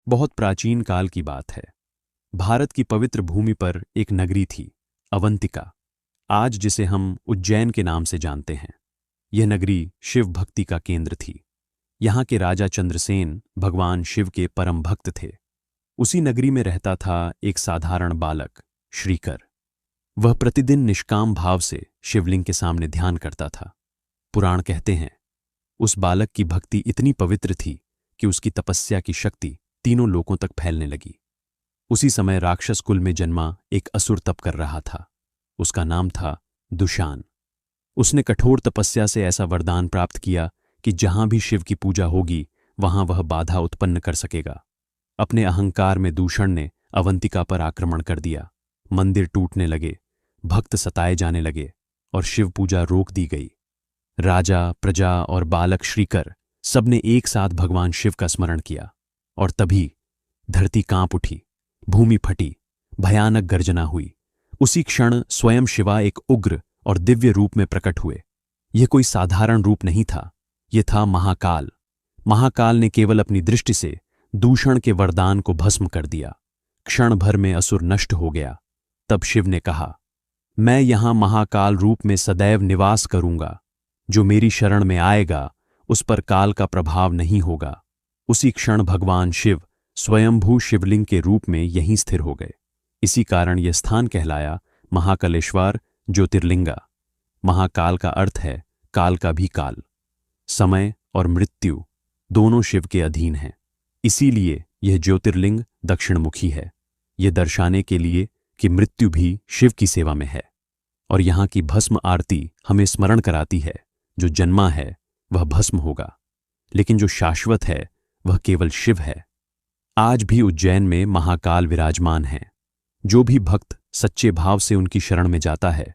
बहुत प्राचीन काल की बात है। भारत की पवित्र भूमि पर एक नगरी थी, अवंतिका, आज जिसे हम उज्जैन के नाम से जानते हैं। यह नगरी शिव भक्ति का केंद्र थी। यहाँ के राजा चंद्रसेन भगवान शिव के परम भक्त थे। उसी नगरी में रहता था एक साधारण बालक, श्रीकर। वह प्रतिदिन निष्काम भाव से शिवलिंग के सामने ध्यान करता था। पुराण कहते हैं, उस बालक की भक्ति इतनी पवित्र थी कि उसकी तपस्या की शक्ति तीनों लोकों तक फैलने लगी। उसी समय राक्षस कुल में जन्मा एक असुर तप कर रहा था। उसका नाम था दुशान। उसने कठोर तपस्या से ऐसा वरदान प्राप्त किया कि जहां भी शिव की पूजा होगी वहां वह बाधा उत्पन्न कर सकेगा। अपने अहंकार में दूषण ने अवंतिका पर आक्रमण कर दिया। मंदिर टूटने लगे, भक्त सताए जाने लगे और शिव पूजा रोक दी गई। राजा, प्रजा और बालक श्रीकर सबने एक साथ भगवान शिव का स्मरण किया और तभी धरती कांप उठी, भूमि फटी, भयानक गर्जना हुई। उसी क्षण स्वयं शिवा एक उग्र और दिव्य रूप में प्रकट हुए। यह कोई साधारण रूप नहीं था, यह था महाकाल। महाकाल ने केवल अपनी दृष्टि से दूषण के वरदान को भस्म कर दिया। क्षण भर में असुर नष्ट हो गया। तब शिव ने कहा, मैं यहां महाकाल रूप में सदैव निवास करूंगा। जो मेरी शरण में आएगा उस पर काल का प्रभाव नहीं होगा। उसी क्षण भगवान शिव स्वयंभू शिवलिंग के रूप में यहीं स्थिर हो गए। इसी कारण यह स्थान कहलाया महाकालेश्वर ज्योतिर्लिंगा। महाकाल का अर्थ है काल का भी काल। समय और मृत्यु दोनों शिव के अधीन हैं। इसीलिए यह ज्योतिर्लिंग दक्षिणमुखी है, यह दर्शाने के लिए कि मृत्यु भी शिव की सेवा में है। और यहाँ की भस्म आरती हमें स्मरण कराती है, जो जन्मा है वह भस्म होगा, लेकिन जो शाश्वत है वह केवल शिव है। आज भी उज्जैन में महाकाल विराजमान हैं। जो भी भक्त सच्चे भाव से उनकी शरण में जाता है